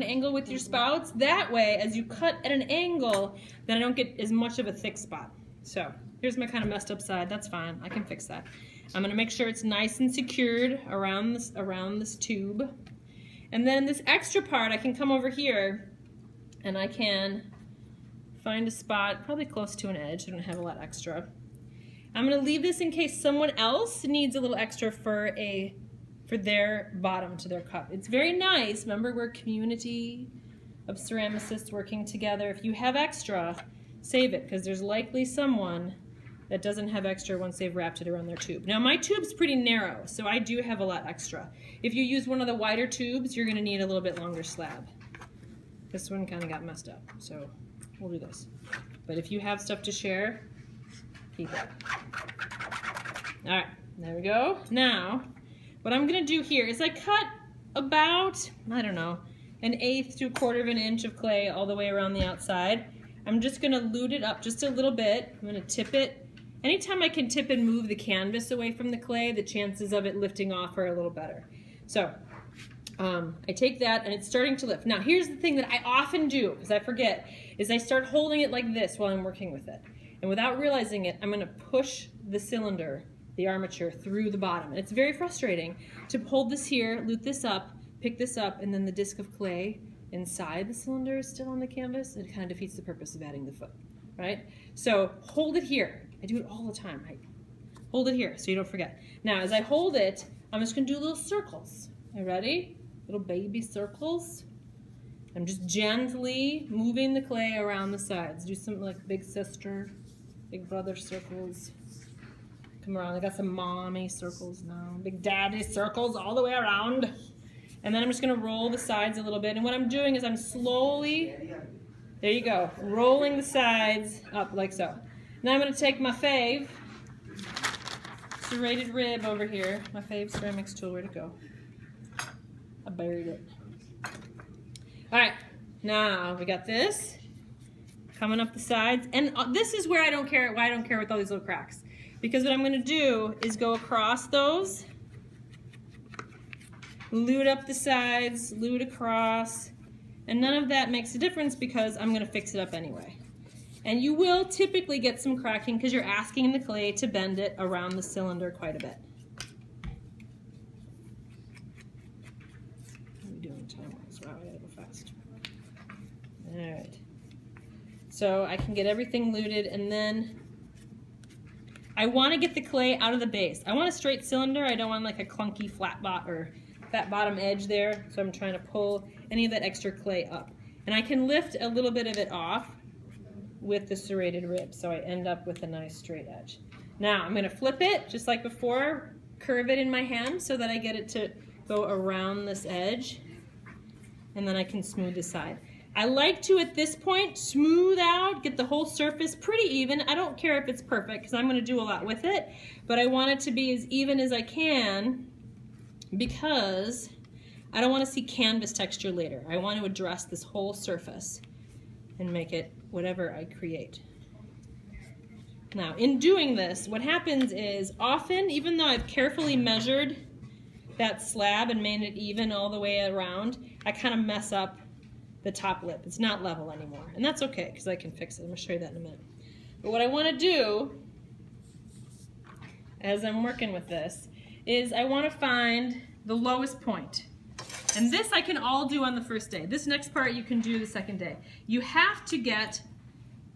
an angle with your spouts. That way, as you cut at an angle, then I don't get as much of a thick spot. So here's my kind of messed up side. That's fine. I can fix that. I'm gonna make sure it's nice and secured around this tube. And then this extra part, I can come over here and I can find a spot probably close to an edge. I don't have a lot extra. I'm gonna leave this in case someone else needs a little extra for their bottom to their cup. It's very nice. Remember, we're a community of ceramicists working together. If you have extra, save it, because there's likely someone that doesn't have extra once they've wrapped it around their tube. Now my tube's pretty narrow, so I do have a lot extra. If you use one of the wider tubes, you're gonna need a little bit longer slab. This one kind of got messed up, so we'll do this. But if you have stuff to share, keep it. All right, there we go. Now, what I'm gonna do here is I cut about, I don't know, 1/8 to 1/4 of an inch of clay all the way around the outside. I'm just gonna lute it up just a little bit. I'm gonna tip it. Anytime I can tip and move the canvas away from the clay, the chances of it lifting off are a little better. So I take that and it's starting to lift. Now here's the thing that I often do, because I forget, is I start holding it like this while I'm working with it. And without realizing it, I'm gonna push the cylinder, the armature, through the bottom. And it's very frustrating to hold this here, lute this up, pick this up, and then the disc of clay inside the cylinder is still on the canvas. It kind of defeats the purpose of adding the foot, right? So hold it here. I do it all the time. I hold it here so you don't forget. Now, as I hold it, I'm just gonna do little circles. You ready? Little baby circles. I'm just gently moving the clay around the sides. Do something like big sister, big brother circles. Come around. I got some mommy circles now. Big daddy circles all the way around. And then I'm just going to roll the sides a little bit. And what I'm doing is I'm slowly, there you go, rolling the sides up like so. Now I'm going to take my fave serrated rib over here. My fave ceramics tool, where'd it go? I buried it. All right, now we got this coming up the sides. And this is where I don't care, why I don't care with all these little cracks. Because what I'm going to do is go across those, lute up the sides, lute across, and none of that makes a difference because I'm going to fix it up anyway. And you will typically get some cracking because you're asking the clay to bend it around the cylinder quite a bit. What are we doing time-wise? Wow, I gotta go fast. All right. So I can get everything luted, and then I want to get the clay out of the base. I want a straight cylinder. I don't want like a clunky flat bottom edge there. So I'm trying to pull any of that extra clay up. And I can lift a little bit of it off with the serrated rib. So I end up with a nice straight edge. Now I'm going to flip it just like before, curve it in my hand so that I get it to go around this edge. And then I can smooth the side. I like to, at this point, smooth out, get the whole surface pretty even. I don't care if it's perfect because I'm going to do a lot with it, but I want it to be as even as I can because I don't want to see canvas texture later. I want to address this whole surface and make it whatever I create. Now, in doing this, what happens is often, even though I've carefully measured that slab and made it even all the way around, I kind of mess up the top lip. It's not level anymore. And that's okay, because I can fix it. I'm going to show you that in a minute. But what I want to do, as I'm working with this, is I want to find the lowest point. And this I can all do on the first day. This next part you can do the second day. You have to get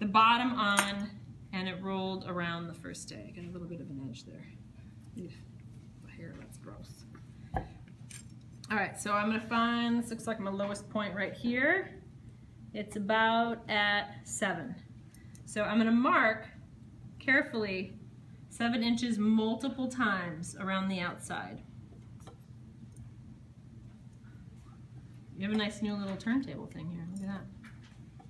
the bottom on and it rolled around the first day. Got a little bit of an edge there. Ew, hair, that's gross. All right, so I'm gonna find, this looks like my lowest point right here. It's about at 7. So I'm gonna mark carefully 7 inches multiple times around the outside. You have a nice new little turntable thing here, look at that.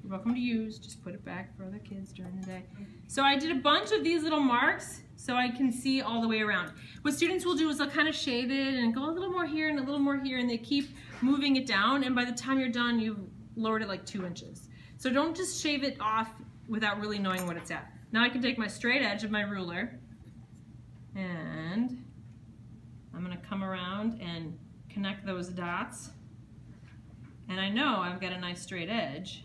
You're welcome to use, just put it back for other kids during the day. So I did a bunch of these little marks so I can see all the way around. What students will do is they'll kind of shave it and go a little more here and a little more here, and they keep moving it down, and by the time you're done, you've lowered it like 2 inches. So don't just shave it off without really knowing what it's at. Now I can take my straight edge of my ruler, and I'm gonna come around and connect those dots And I know I've got a nice straight edge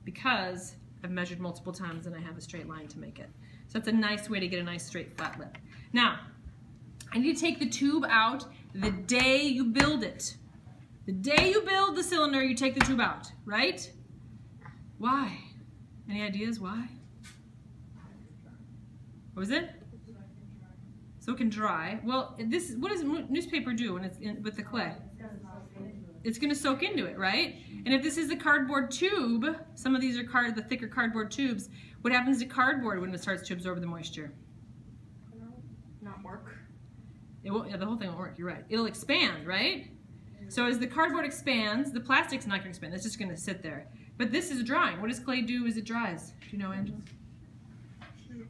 because I've measured multiple times and I have a straight line to make it. So that's a nice way to get a nice straight flat lip. Now, I need to take the tube out the day you build it. The day you build the cylinder, you take the tube out, right? Why? Any ideas why? What was it? So it can dry. Well, this, what does newspaper do when it's with the clay? It's going to soak into it, right? And if this is the cardboard tube, some of these are the thicker cardboard tubes, what happens to cardboard when it starts to absorb the moisture? Not work. It won't, yeah, the whole thing won't work, you're right. It'll expand, right? So as the cardboard expands, the plastic's not going to expand, it's just going to sit there. But this is drying. What does clay do as it dries? Do you know, Angela?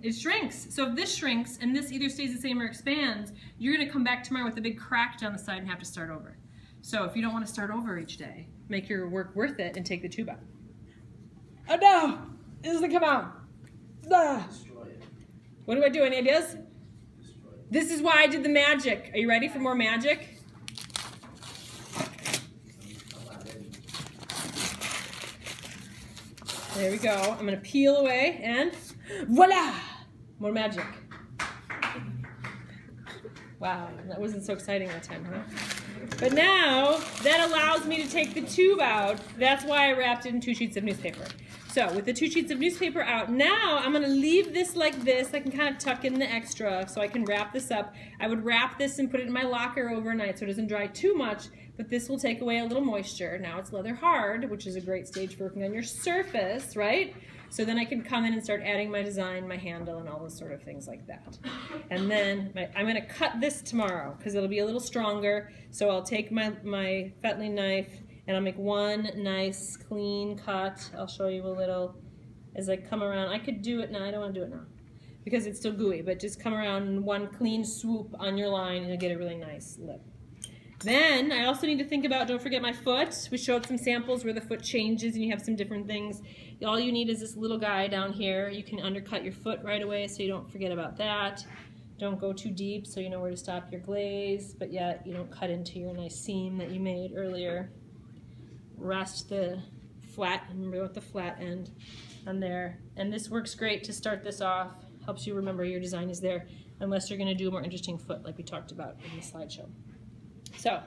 It shrinks. So if this shrinks and this either stays the same or expands, you're going to come back tomorrow with a big crack down the side and have to start over. So if you don't want to start over each day, make your work worth it and take the tube out. Oh no! It doesn't come out. Ah. What do I do? Any ideas? This is why I did the magic. Are you ready for more magic? There we go. I'm going to peel away and voila! More magic. Wow, that wasn't so exciting that time, huh? But now, that allows me to take the tube out. That's why I wrapped it in 2 sheets of newspaper. So, with the 2 sheets of newspaper out, now I'm going to leave this like this. I can kind of tuck in the extra so I can wrap this up. I would wrap this and put it in my locker overnight so it doesn't dry too much, but this will take away a little moisture. Now it's leather hard, which is a great stage for working on your surface, right? So then I can come in and start adding my design, my handle, and all those sort of things like that. And then I'm going to cut this tomorrow because it'll be a little stronger. So I'll take my fettling knife and I'll make one nice clean cut. I'll show you a little as I come around. I could do it now. I don't want to do it now because it's still gooey, but just come around in one clean swoop on your line and you'll get a really nice lip. Then I also need to think about, don't forget my foot. We showed some samples where the foot changes and you have some different things. All you need is this little guy down here. You can undercut your foot right away so you don't forget about that. Don't go too deep so you know where to stop your glaze, but yet you don't cut into your nice seam that you made earlier. Rest the flat, remember with the flat end on there. And this works great to start this off. Helps you remember your design is there, unless you're going to do a more interesting foot like we talked about in the slideshow. So,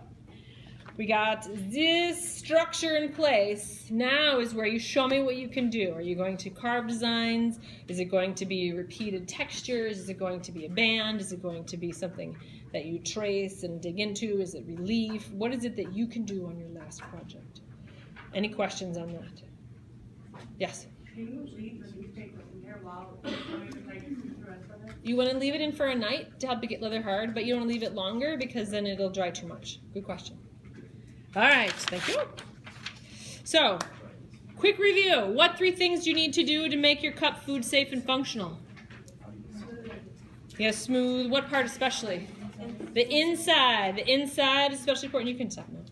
we got this structure in place. Now is where you show me what you can do. Are you going to carve designs? Is it going to be repeated textures? Is it going to be a band? Is it going to be something that you trace and dig into? Is it relief? What is it that you can do on your last project? Any questions on that? Yes? Can you leave the newspaper in there while it's going to like the rest of it? You want to leave it in for a night to help it get leather hard, but you don't want to leave it longer because then it'll dry too much. Good question. All right, thank you. So, quick review. What 3 things do you need to do to make your cup food safe and functional? Yeah, smooth. What part especially? The inside. The inside is especially important. You can stop now.